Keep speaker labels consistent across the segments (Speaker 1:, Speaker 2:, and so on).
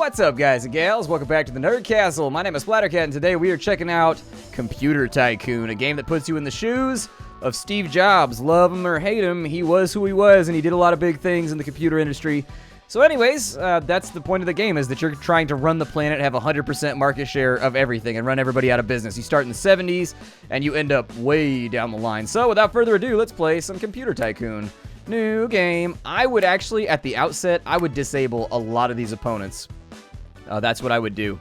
Speaker 1: What's up, guys and gals? Welcome back to the Nerd Castle. My name is Splat, and today we are checking out Computer Tycoon, a game that puts you in the shoes of Steve Jobs. Love him or hate him, he was who he was, and he did a lot of big things in the computer industry. So anyways, that's the point of the game, is that you're trying to run the planet, have 100% market share of everything, and run everybody out of business. You start in the 70s, and you end up way down the line. So without further ado, let's play some Computer Tycoon. New game. I would actually, at the outset, I would disable a lot of these opponents. That's what I would do.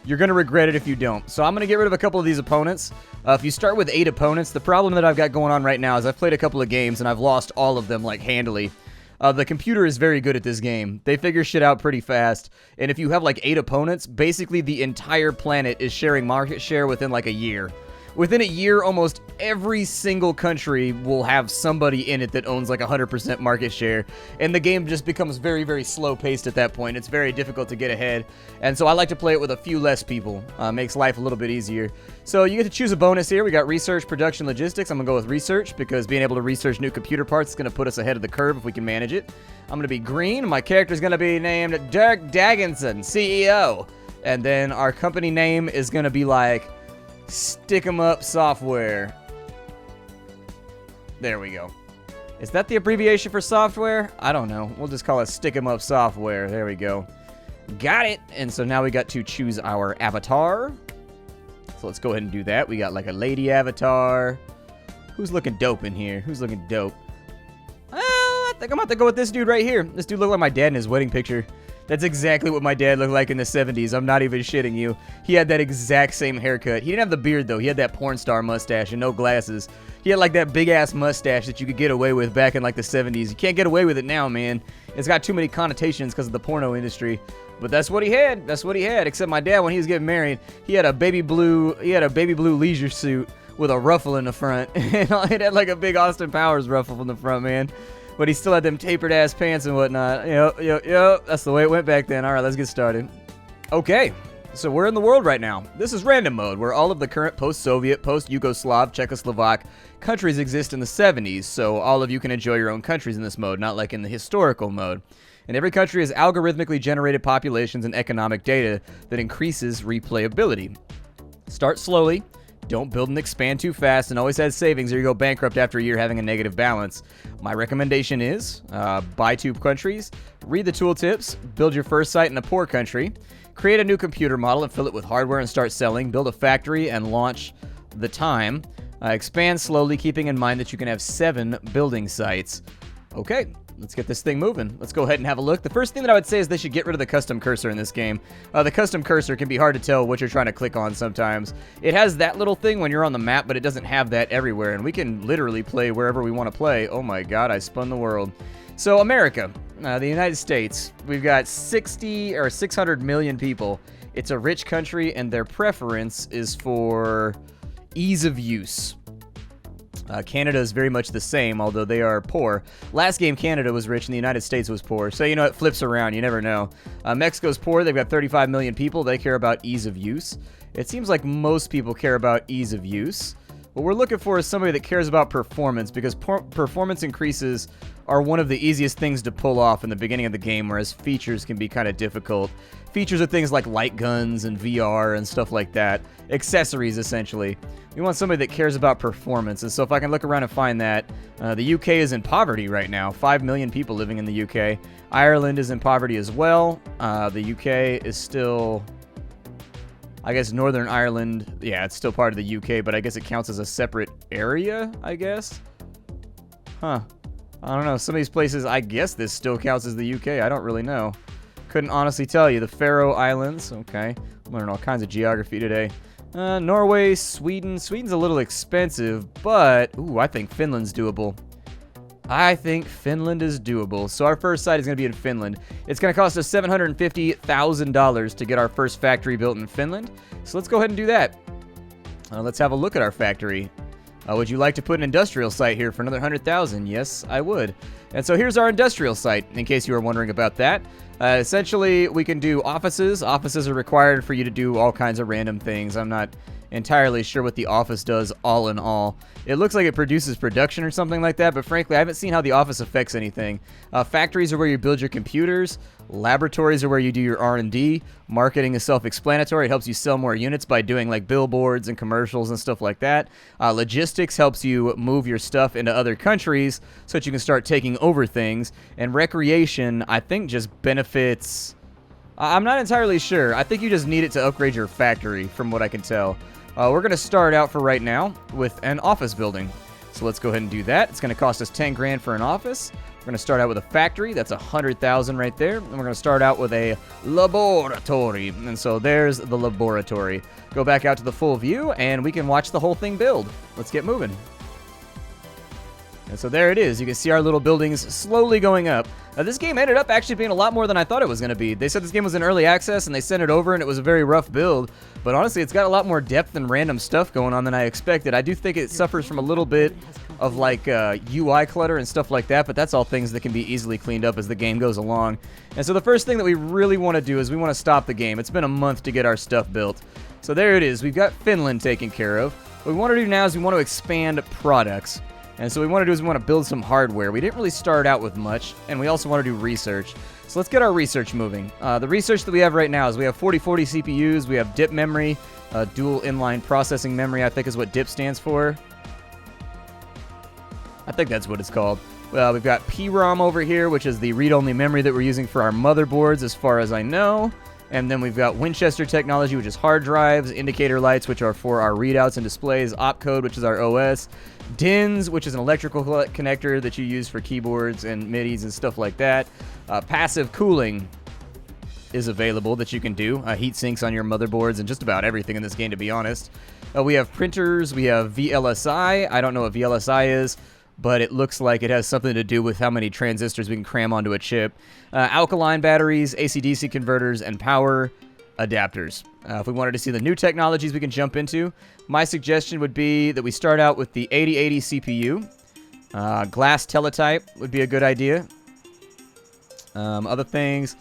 Speaker 1: You're going to regret it if you don't. So I'm going to get rid of a couple of these opponents. If you start with 8 opponents, the problem that I've got going on right now is I've played a couple of games and I've lost all of them, like, handily. The computer is very good at this game. They figure shit out pretty fast. And if you have, like, 8 opponents, basically the entire planet is sharing market share within, like, a year. Within a year, almost every single country will have somebody in it that owns like 100% market share, and the game just becomes very, very slow-paced at that point. It's very difficult to get ahead, and so I like to play it with a few less people. Makes life a little bit easier. So you get to choose a bonus here. We got research, production, logistics. I'm going to go with research, because being able to research new computer parts is going to put us ahead of the curve if we can manage it. I'm going to be green. My character is going to be named Dirk Dagginson, CEO, and then our company name is going to be like Stick 'em Up Software. There we go. Is that the abbreviation for software? I don't know. We'll just call it Stick 'em Up Software. There we go. Got it. And so now we got to choose our avatar. So let's go ahead and do that. We got like a lady avatar. Who's looking dope in here? Who's looking dope? I think I'm about to go with this dude right here. This dude looked like my dad in his wedding picture. That's exactly what my dad looked like in the 70s. I'm not even shitting you. He had that exact same haircut. He didn't have the beard, though. He had that porn star mustache and no glasses. He had, like, that big-ass mustache that you could get away with back in, like, the 70s. You can't get away with it now, man. It's got too many connotations because of the porno industry. But that's what he had. That's what he had. Except my dad, when he was getting married, he had a baby blue leisure suit with a ruffle in the front. And it had, like, a big Austin Powers ruffle in the front, man. But he still had them tapered-ass pants and whatnot. Yep. That's the way it went back then. All right, let's get started. Okay, so we're in the world right now. This is random mode, where all of the current post-Soviet, post-Yugoslav, Czechoslovak countries exist in the 70s, so all of you can enjoy your own countries in this mode, not like in the historical mode. And every country has algorithmically generated populations and economic data that increases replayability. Start slowly. Don't build and expand too fast, and always have savings or you go bankrupt after a year having a negative balance. My recommendation is buy 2 countries, read the tooltips, build your first site in a poor country, create a new computer model and fill it with hardware and start selling, build a factory and launch the time, expand slowly, keeping in mind that you can have 7 building sites. Okay. Let's get this thing moving. Let's go ahead and have a look. The first thing that I would say is they should get rid of the custom cursor in this game. The custom cursor can be hard to tell what you're trying to click on sometimes. It has that little thing when you're on the map, but it doesn't have that everywhere, and we can literally play wherever we want to play. Oh my god, I spun the world. So America, the United States, we've got 600 million people. It's a rich country, and their preference is for ease of use. Canada is very much the same, although they are poor. Last game, Canada was rich and the United States was poor. So, you know, it flips around. You never know. Mexico's poor. They've got 35 million people. They care about ease of use. It seems like most people care about ease of use. What we're looking for is somebody that cares about performance, because performance increases are one of the easiest things to pull off in the beginning of the game, whereas features can be kind of difficult. Features are things like light guns and VR and stuff like that. Accessories, essentially. We want somebody that cares about performance, and so if I can look around and find that, the UK is in poverty right now. 5 million people living in the UK. Ireland is in poverty as well. The UK is still, I guess, Northern Ireland, yeah, it's still part of the UK, but I guess it counts as a separate area, I guess? Huh. I don't know. Some of these places, I guess this still counts as the UK. I don't really know. Couldn't honestly tell you. The Faroe Islands, okay. I'm learning all kinds of geography today. Norway, Sweden. Sweden's a little expensive, but, ooh, I think Finland's doable. I think Finland is doable. So our first site is going to be in Finland. It's going to cost us $750,000 to get our first factory built in Finland. So let's go ahead and do that. Let's have a look at our factory. Would you like to put an industrial site here for another $100,000? Yes, I would. And so here's our industrial site, in case you were wondering about that. Essentially, we can do offices. Offices are required for you to do all kinds of random things. I'm not entirely sure what the office does all in all. It looks like it produces production or something like that, but frankly, I haven't seen how the office affects anything. Factories are where you build your computers. Laboratories are where you do your R&D. Marketing is self-explanatory. It helps you sell more units by doing like billboards and commercials and stuff like that. Logistics helps you move your stuff into other countries so that you can start taking over things. And recreation, I think, just benefits... I'm not entirely sure. I think you just need it to upgrade your factory, from what I can tell. We're going to start out for right now with an office building. So let's go ahead and do that. It's going to cost us 10 grand for an office. We're going to start out with a factory. That's 100,000 right there. And we're going to start out with a laboratory. And so there's the laboratory. Go back out to the full view, and we can watch the whole thing build. Let's get moving. And so there it is. You can see our little buildings slowly going up. Now, this game ended up actually being a lot more than I thought it was going to be. They said this game was in early access, and they sent it over, and it was a very rough build. But honestly, it's got a lot more depth and random stuff going on than I expected. I do think it suffers from a little bit of like UI clutter and stuff like that, but that's all things that can be easily cleaned up as the game goes along. And so the first thing that we really want to do is we want to stop the game. It's been a month to get our stuff built. So there it is. We've got Finland taken care of. What we want to do now is we want to expand products. And so what we want to do is we want to build some hardware. We didn't really start out with much, and we also want to do research. So let's get our research moving. The research that we have right now is we have 4040 CPUs, we have DIP memory, dual inline processing memory, I think is what DIP stands for. I think that's what it's called. We've got PROM over here, which is the read-only memory that we're using for our motherboards, as far as I know. And then we've got Winchester technology, which is hard drives, indicator lights, which are for our readouts and displays, opcode, which is our OS, DINs, which is an electrical connector that you use for keyboards and MIDIs and stuff like that. Passive cooling is available that you can do. Heat sinks on your motherboards and just about everything in this game, to be honest. We have printers. We have VLSI. I don't know what VLSI is, but it looks like it has something to do with how many transistors we can cram onto a chip. Alkaline batteries, AC-DC converters, and power adapters. If we wanted to see the new technologies we can jump into, my suggestion would be that we start out with the 8080 CPU. Glass teletype would be a good idea. Other things,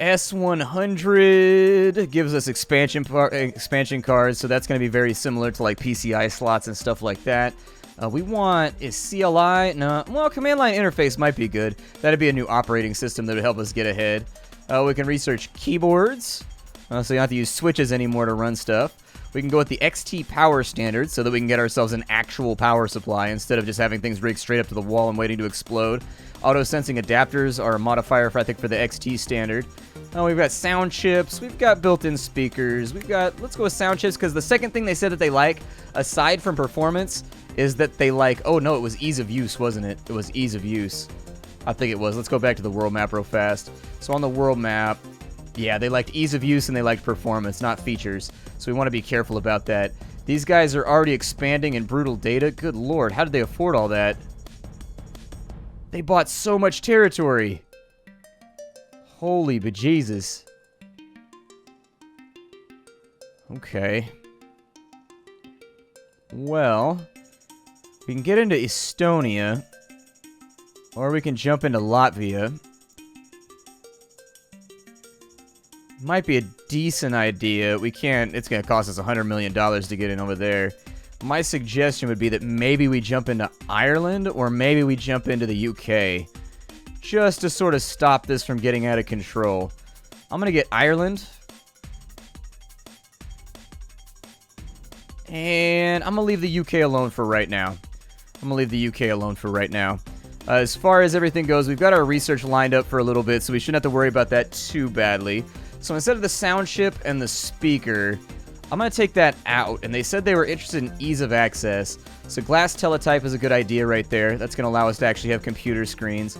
Speaker 1: S100 gives us expansion cards, so that's going to be very similar to like PCI slots and stuff like that. We want, is CLI? No. Well, command line interface might be good. That'd be a new operating system that would help us get ahead. We can research keyboards, so you don't have to use switches anymore to run stuff. We can go with the XT power standard so that we can get ourselves an actual power supply instead of just having things rigged straight up to the wall and waiting to explode. Auto-sensing adapters are a modifier for, I think, for the XT standard. We've got sound chips. We've got built-in speakers. Let's go with sound chips, because the second thing they said that they like, aside from performance, is that they like, oh no, it was ease of use, wasn't it? It was ease of use. I think it was. Let's go back to the world map real fast. So on the world map, yeah, they liked ease of use and they liked performance, not features. So we want to be careful about that. These guys are already expanding in brutal data. Good lord, how did they afford all that? They bought so much territory. Holy bejesus. Okay. Well, we can get into Estonia, or we can jump into Latvia. Might be a decent idea. We can't, it's going to cost us $100 million to get in over there. My suggestion would be that maybe we jump into Ireland, or maybe we jump into the UK, just to sort of stop this from getting out of control. I'm going to get Ireland. And I'm going to leave the UK alone for right now. As far as everything goes, we've got our research lined up for a little bit, so we shouldn't have to worry about that too badly. So instead of the sound chip and the speaker, I'm going to take that out. And they said they were interested in ease of access. So glass teletype is a good idea right there. That's going to allow us to actually have computer screens.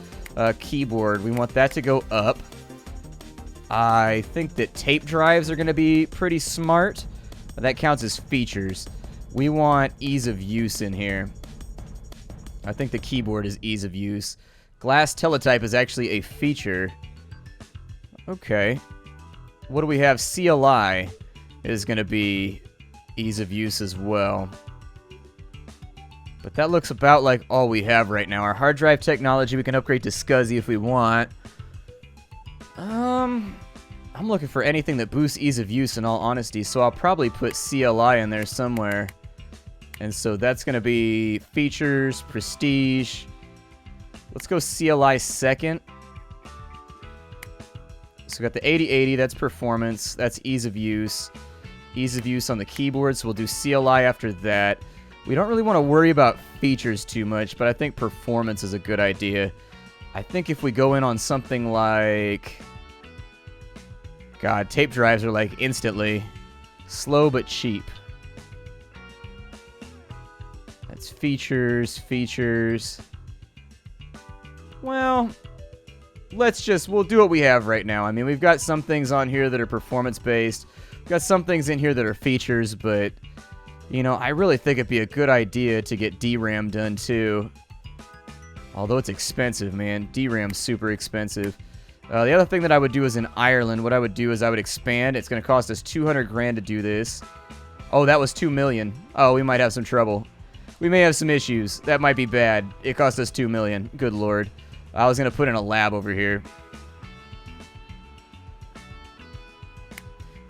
Speaker 1: Keyboard, we want that to go up. I think that tape drives are going to be pretty smart. That counts as features. We want ease of use in here. I think the keyboard is ease of use. Glass teletype is actually a feature. Okay. What do we have? CLI is going to be ease of use as well. But that looks about like all we have right now. Our hard drive technology, we can upgrade to SCSI if we want. I'm looking for anything that boosts ease of use, in all honesty, so I'll probably put CLI in there somewhere. And so that's going to be features, prestige. Let's go CLI second. So we got the 8080, that's performance, that's ease of use. Ease of use on the keyboard, so we'll do CLI after that. We don't really want to worry about features too much, but I think performance is a good idea. I think if we go in on something like... God, tape drives are like instantly. Slow but cheap. That's features, features. Well, we'll do what we have right now. I mean, we've got some things on here that are performance-based. We've got some things in here that are features, but, you know, I really think it'd be a good idea to get DRAM done, too. Although it's expensive, man. DRAM's super expensive. The other thing that I would do is in Ireland, what I would do is I would expand. It's going to cost us 200 grand to do this. Oh, that was 2 million. Oh, we might have some trouble. We may have some issues. That might be bad. It cost us 2 million. Good lord. I was going to put in a lab over here.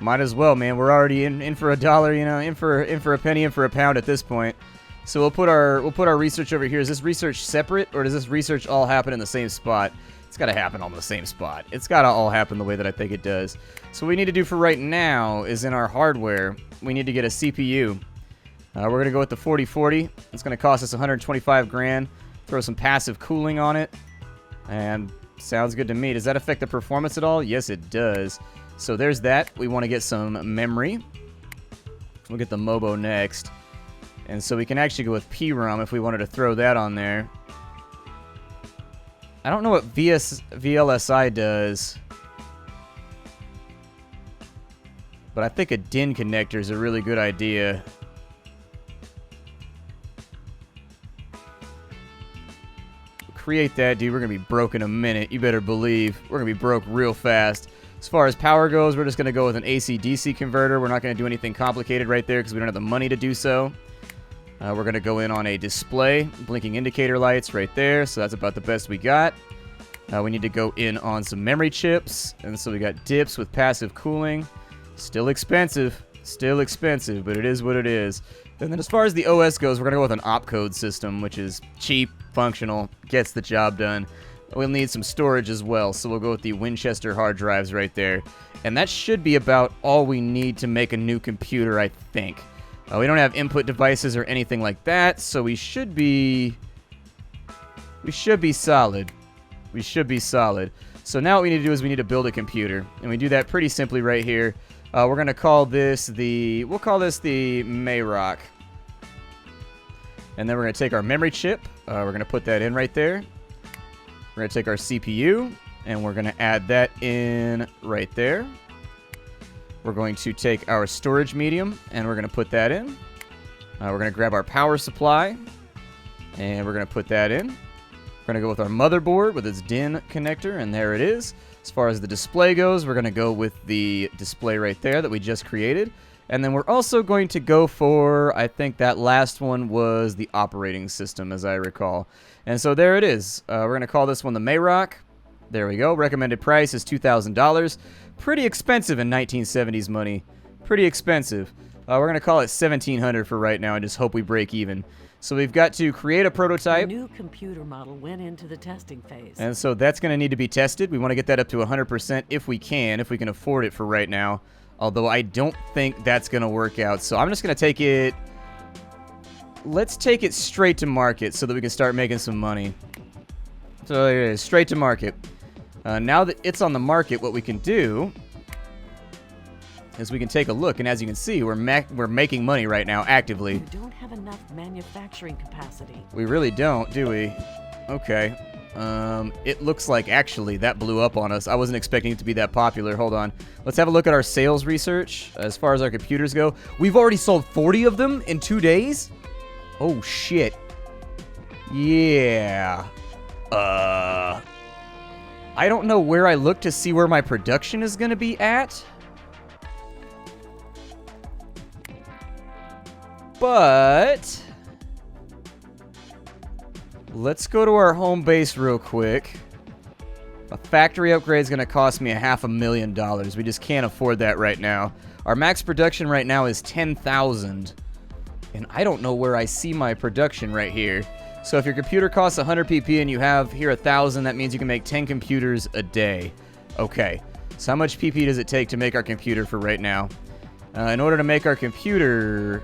Speaker 1: Might as well, man. We're already in for a dollar, you know, in for a penny, in for a pound at this point. So we'll put our research over here. Is this research separate, or does this research all happen in the same spot? It's got to happen all in the same spot. It's got to all happen the way that I think it does. So what we need to do for right now is in our hardware, we need to get a CPU. We're going to go with the 4040. It's going to cost us 125 grand. Throw some passive cooling on it. And sounds good to me. Does that affect the performance at all? Yes, it does. So there's that. We want to get some memory. We'll get the Mobo next. And so we can actually go with PROM if we wanted to throw that on there. I don't know what VLSI does. But I think a DIN connector is a really good idea. Create that, dude. We're going to be broke in a minute. You better believe. We're going to be broke real fast. As far as power goes, we're just going to go with an AC-DC converter. We're not going to do anything complicated right there because we don't have the money to do so. We're going to go in on a display, blinking indicator lights right there. So that's about the best we got. We need to go in on some memory chips. And so we got dips with passive cooling. Still expensive, but it is what it is. And then as far as the OS goes, we're going to go with an opcode system, which is cheap, functional, gets the job done. We'll need some storage as well, so we'll go with the Winchester hard drives right there. And that should be about all we need to make a new computer, I think. We don't have input devices or anything like that, so we should be solid. We should be solid. So now what we need to do is we need to build a computer. And we do that pretty simply right here. We're going to call this we'll call this the Mayrock. And then we're going to take our memory chip. We're going to put that in right there. We're going to take our CPU, and we're going to add that in right there. We're going to take our storage medium, and we're going to put that in. We're going to grab our power supply, and we're going to put that in. We're going to go with our motherboard with its DIN connector, and there it is. As far as the display goes, we're going to go with the display right there that we just created. And then we're also going to go for, I think that last one was the operating system, as I recall. And so there it is. We're going to call this one the Mayrock. There we go. Recommended price is $2,000. Pretty expensive in 1970s money. Pretty expensive. We're going to call it $1,700 for right now and just hope we break even. So we've got to create a prototype.
Speaker 2: The new computer model went into the testing phase.
Speaker 1: And so that's going to need to be tested. We want to get that up to 100% if we can afford it for right now. Although I don't think that's going to work out. So I'm just going to take it... Let's take it straight to market so that we can start making some money. So there it is, straight to market. Now that it's on the market, what we can do is we can take a look. And as you can see, we're making money right now, actively.
Speaker 2: You don't have enough manufacturing capacity.
Speaker 1: We really don't, do we? Okay. It looks like actually that blew up on us. I wasn't expecting it to be that popular. Hold on. Let's have a look at our sales research as far as our computers go. We've already sold 40 of them in 2 days? Oh, shit. Yeah. I don't know where I look to see where my production is going to be at. But let's go to our home base real quick. A factory upgrade is going to cost me $500,000. We just can't afford that right now. Our max production right now is 10,000. And I don't know where I see my production right here. So if your computer costs 100 pp and you have here 1,000, that means you can make 10 computers a day. Okay. So how much PP does it take to make our computer for right now? In order to make our computer...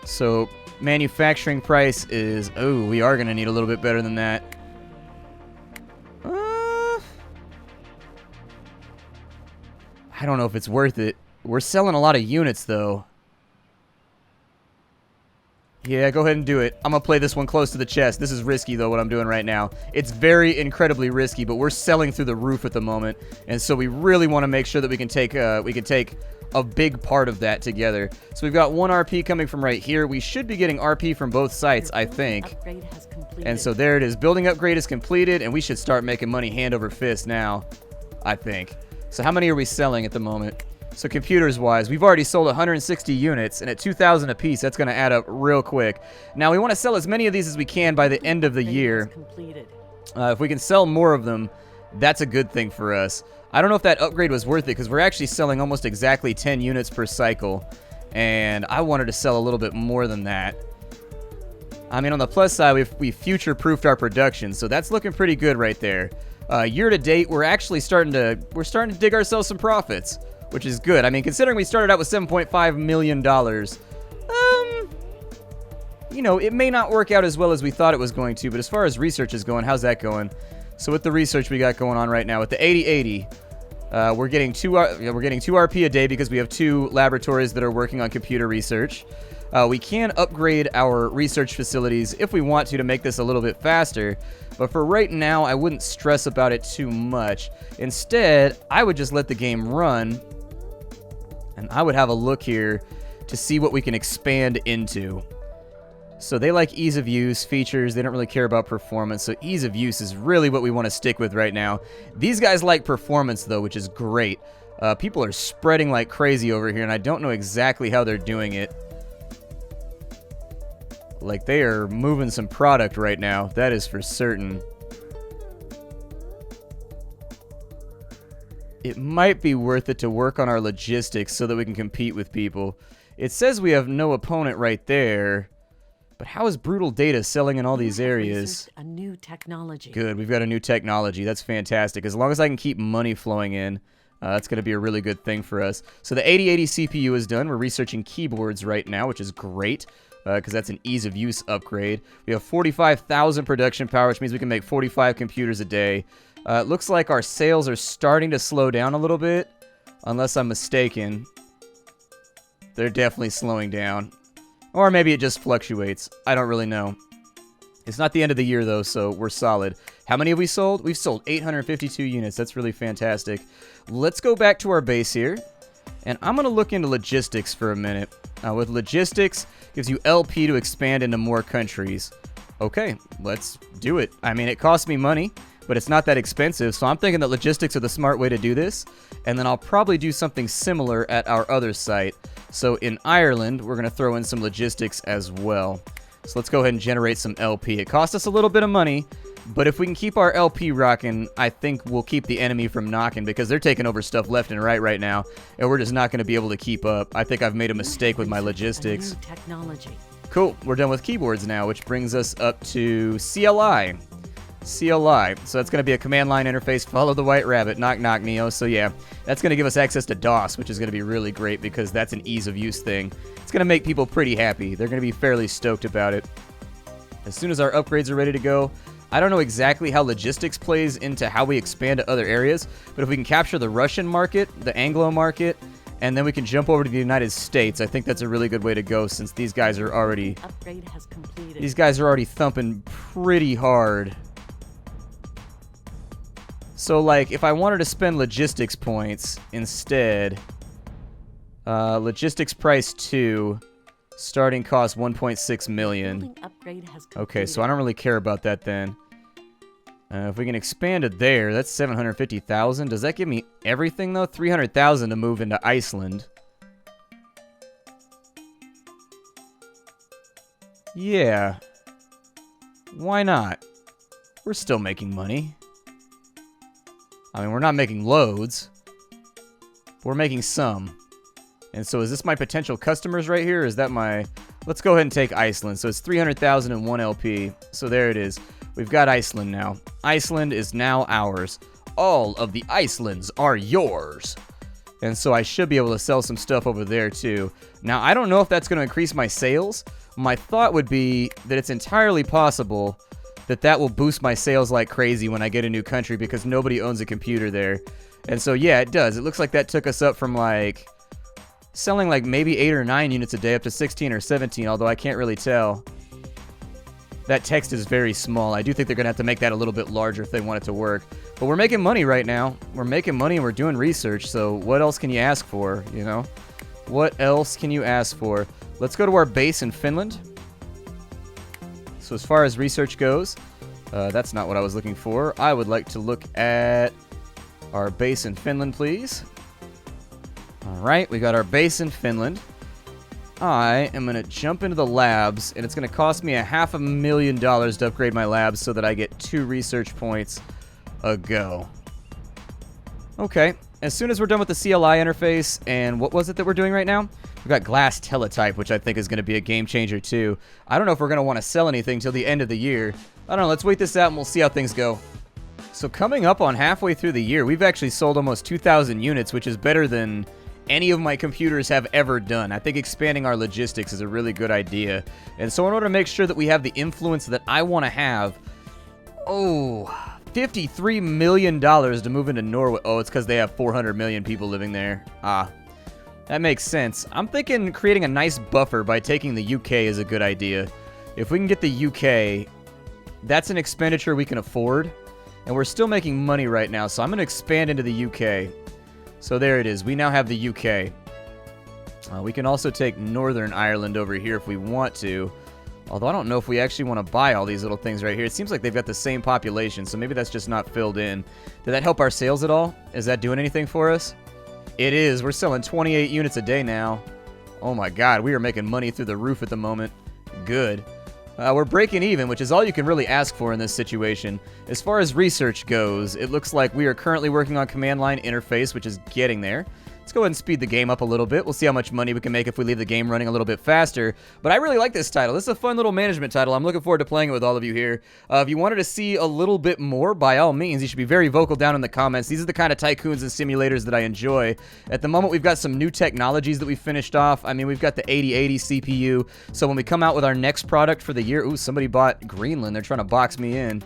Speaker 1: So, manufacturing price is... Oh, we are going to need a little bit better than that. I don't know if it's worth it. We're selling a lot of units, though. Yeah, go ahead and do it. I'm going to play this one close to the chest. This is risky, though, what I'm doing right now. It's very incredibly risky, but we're selling through the roof at the moment. And so we really want to make sure that we can take a big part of that together. So we've got 1 RP coming from right here. We should be getting RP from both sites, I think. And so there it is. Building upgrade is completed, and we should start making money hand over fist now, I think. So how many are we selling at the moment? So computers-wise, we've already sold 160 units, and at 2,000 a piece, that's going to add up real quick. Now, we want to sell as many of these as we can by the end of the year. If we can sell more of them, that's a good thing for us. I don't know if that upgrade was worth it, because we're actually selling almost exactly 10 units per cycle, and I wanted to sell a little bit more than that. I mean, on the plus side, we future-proofed our production, so that's looking pretty good right there. Year to date, we're actually starting to dig ourselves some profits, which is good. I mean, considering we started out with $7.5 million, you know, it may not work out as well as we thought it was going to, but as far as research is going, how's that going? So with the research we got going on right now, with the 8080, we're getting 2 RP a day because we have 2 laboratories that are working on computer research. We can upgrade our research facilities if we want to make this a little bit faster, but for right now, I wouldn't stress about it too much. Instead, I would just let the game run, and I would have a look here to see what we can expand into. So they like ease of use, features, they don't really care about performance, so ease of use is really what we want to stick with right now. These guys like performance, though, which is great. People are spreading like crazy over here, and I don't know exactly how they're doing it. Like, they are moving some product right now, that is for certain. It might be worth it to work on our logistics so that we can compete with people. It says we have no opponent right there, but how is Brutal Data selling in all these areas?
Speaker 2: A new technology.
Speaker 1: Good, we've got a new technology. That's fantastic. As long as I can keep money flowing in, that's going to be a really good thing for us. So the 8080 CPU is done. We're researching keyboards right now, which is great, because that's an ease of use upgrade. We have 45,000 production power, which means we can make 45 computers a day. It looks like our sales are starting to slow down a little bit, unless I'm mistaken. They're definitely slowing down. Or maybe it just fluctuates. I don't really know. It's not the end of the year, though, so we're solid. How many have we sold? We've sold 852 units. That's really fantastic. Let's go back to our base here, and I'm going to look into logistics for a minute. With logistics, gives you LP to expand into more countries. Okay, let's do it. I mean, it costs me money, but it's not that expensive, so I'm thinking that logistics are the smart way to do this, and then I'll probably do something similar at our other site. So in Ireland, we're going to throw in some logistics as well. So let's go ahead and generate some LP. It costs us a little bit of money, but if we can keep our LP rocking, I think we'll keep the enemy from knocking, because they're taking over stuff left and right now, and we're just not going to be able to keep up. I think I've made a mistake with my logistics. Cool, we're done with keyboards now, which brings us up to CLI. CLI. So that's going to be a command line interface. Follow the white rabbit. Knock, knock, Neo. So yeah, that's going to give us access to DOS, which is going to be really great because that's an ease of use thing. It's going to make people pretty happy. They're going to be fairly stoked about it. As soon as our upgrades are ready to go, I don't know exactly how logistics plays into how we expand to other areas, but if we can capture the Russian market, the Anglo market, and then we can jump over to the United States, I think that's a really good way to go since these guys are already...
Speaker 2: Upgrade has completed.
Speaker 1: These guys are already thumping pretty hard. So, like, if I wanted to spend logistics points instead, logistics price 2, starting cost 1.6 million. Okay, so I don't really care about that then. If we can expand it there, that's 750,000. Does that give me everything, though? 300,000 to move into Iceland. Yeah. Why not? We're still making money. I mean, we're not making loads. But we're making some. And so is this my potential customers right here? Or is that my... Let's go ahead and take Iceland. So it's 300,000 and 1 LP. So there it is. We've got Iceland now. Iceland is now ours. All of the Icelands are yours. And so I should be able to sell some stuff over there too. Now, I don't know if that's going to increase my sales. My thought would be that it's entirely possible that that will boost my sales like crazy when I get a new country because nobody owns a computer there. And so, yeah, it does. It looks like that took us up from, like, selling, like, maybe 8 or 9 units a day up to 16 or 17, although I can't really tell. That text is very small. I do think they're going to have to make that a little bit larger if they want it to work. But we're making money right now. We're making money and we're doing research, so what else can you ask for, you know? What else can you ask for? Let's go to our base in Finland. So as far as research goes, that's not what I was looking for. I would like to look at our base in Finland, please. Alright, we got our base in Finland. I am going to jump into the labs, and it's going to cost me $500,000 to upgrade my labs so that I get 2 research points a go. Okay, as soon as we're done with the CLI interface, and what was it that we're doing right now? We've got glass teletype, which I think is going to be a game changer too. I don't know if we're going to want to sell anything till the end of the year. I don't know, let's wait this out and we'll see how things go. So coming up on halfway through the year, we've actually sold almost 2,000 units, which is better than any of my computers have ever done. I think expanding our logistics is a really good idea. And so in order to make sure that we have the influence that I want to have, $53 million to move into Norway. Oh, it's because they have 400 million people living there. That makes sense. I'm thinking creating a nice buffer by taking the UK is a good idea. If we can get the UK, that's an expenditure we can afford. And we're still making money right now, so I'm going to expand into the UK. So there it is. We now have the UK. We can also take Northern Ireland over here if we want to. Although I don't know if we actually want to buy all these little things right here. It seems like they've got the same population, so maybe that's just not filled in. Did that help our sales at all? Is that doing anything for us? It is. We're selling 28 units a day now. Oh my god, we are making money through the roof at the moment. Good. We're breaking even, which is all you can really ask for in this situation. As far as research goes, it looks like we are currently working on command line interface, which is getting there. Let's go ahead and speed the game up a little bit. We'll see how much money we can make if we leave the game running a little bit faster. But I really like this title. This is a fun little management title. I'm looking forward to playing it with all of you here. If you wanted to see a little bit more, by all means, you should be very vocal down in the comments. These are the kind of tycoons and simulators that I enjoy. At the moment, we've got some new technologies that we finished off. I mean, we've got the 8080 CPU. So when we come out with our next product for the year... Ooh, somebody bought Greenland. They're trying to box me in.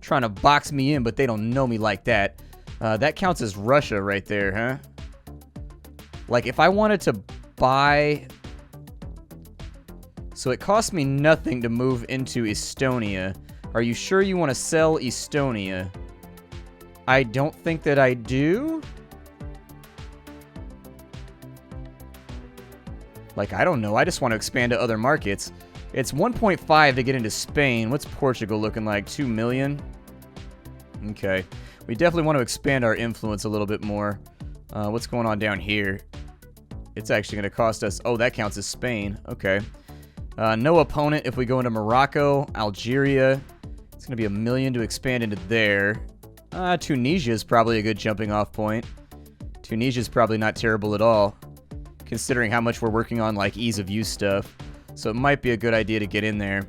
Speaker 1: Trying to box me in, but they don't know me like that. That counts as Russia right there, huh? Like, if I wanted to buy... So it costs me nothing to move into Estonia. Are you sure you want to sell Estonia? I don't think that I do. Like, I don't know. I just want to expand to other markets. It's 1.5 to get into Spain. What's Portugal looking like? 2 million? Okay. We definitely want to expand our influence a little bit more. What's going on down here? It's actually going to cost us... Oh, that counts as Spain. Okay. No opponent if we go into Morocco, Algeria. It's going to be 1 million to expand into there. Tunisia is probably a good jumping off point. Tunisia is probably not terrible at all, considering how much we're working on, like, ease of use stuff. So it might be a good idea to get in there.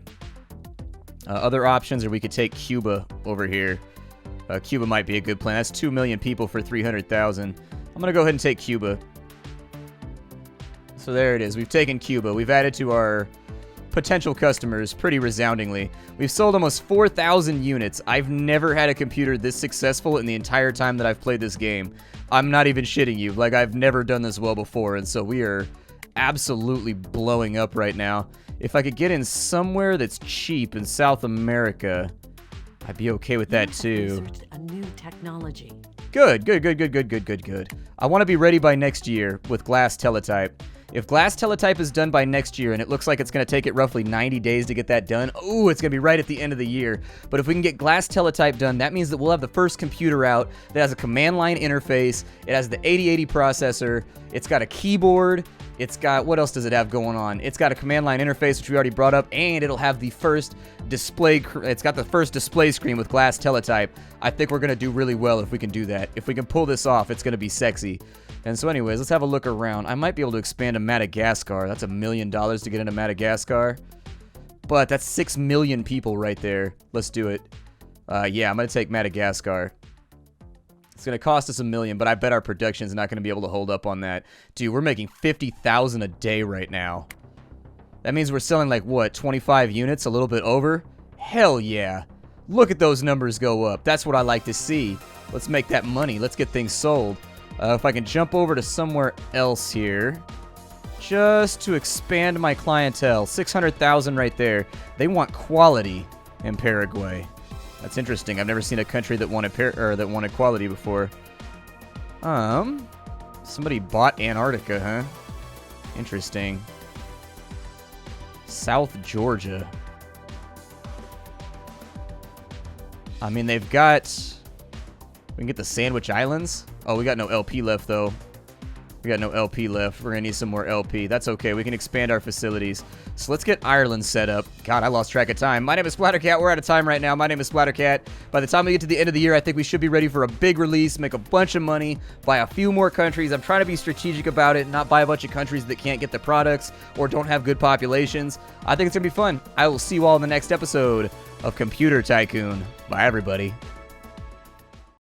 Speaker 1: Other options are we could take Cuba over here. Cuba might be a good plan. That's 2 million people for 300,000. I'm going to go ahead and take Cuba. So there it is. We've taken Cuba. We've added to our potential customers pretty resoundingly. We've sold almost 4,000 units. I've never had a computer this successful in the entire time that I've played this game. I'm not even shitting you. Like, I've never done this well before, and so we are absolutely blowing up right now. If I could get in somewhere that's cheap in South America, I'd be okay with that too.
Speaker 2: Researched a new technology.
Speaker 1: Good. I want to be ready by next year with glass teletype. If glass teletype is done by next year, and it looks like it's going to take it roughly 90 days to get that done, ooh, it's going to be right at the end of the year. But if we can get glass teletype done, that means that we'll have the first computer out that has a command line interface. It has the 8080 processor. It's got a keyboard. It's got, what else does it have going on? It's got a command line interface, which we already brought up, and it'll have the first display, it's got the first display screen with glass teletype. I think we're going to do really well if we can do that. If we can pull this off, it's going to be sexy. And so anyways, let's have a look around. I might be able to expand to Madagascar. That's $1 million to get into Madagascar. But that's 6 million people right there. Let's do it. Yeah, I'm going to take Madagascar. It's going to cost us $1 million, but I bet our production's not going to be able to hold up on that. Dude, we're making 50,000 a day right now. That means we're selling like, what, 25 units, a little bit over? Hell yeah. Look at those numbers go up. That's what I like to see. Let's make that money. Let's get things sold. If I can jump over to somewhere else here, just to expand my clientele. 600,000 right there. They want quality in Paraguay. That's interesting. I've never seen a country that wanted quality before. Somebody bought Antarctica, huh? Interesting. South Georgia. I mean, they've got... We can get the Sandwich Islands. Oh, we got no LP left, though. We got no LP left. We're going to need some more LP. That's okay. We can expand our facilities. So let's get Ireland set up. God, I lost track of time. My name is Splattercat. We're out of time right now. My name is Splattercat. By the time we get to the end of the year, I think we should be ready for a big release, make a bunch of money, buy a few more countries. I'm trying to be strategic about it, not buy a bunch of countries that can't get the products or don't have good populations. I think it's going to be fun. I will see you all in the next episode of Computer Tycoon. Bye, everybody.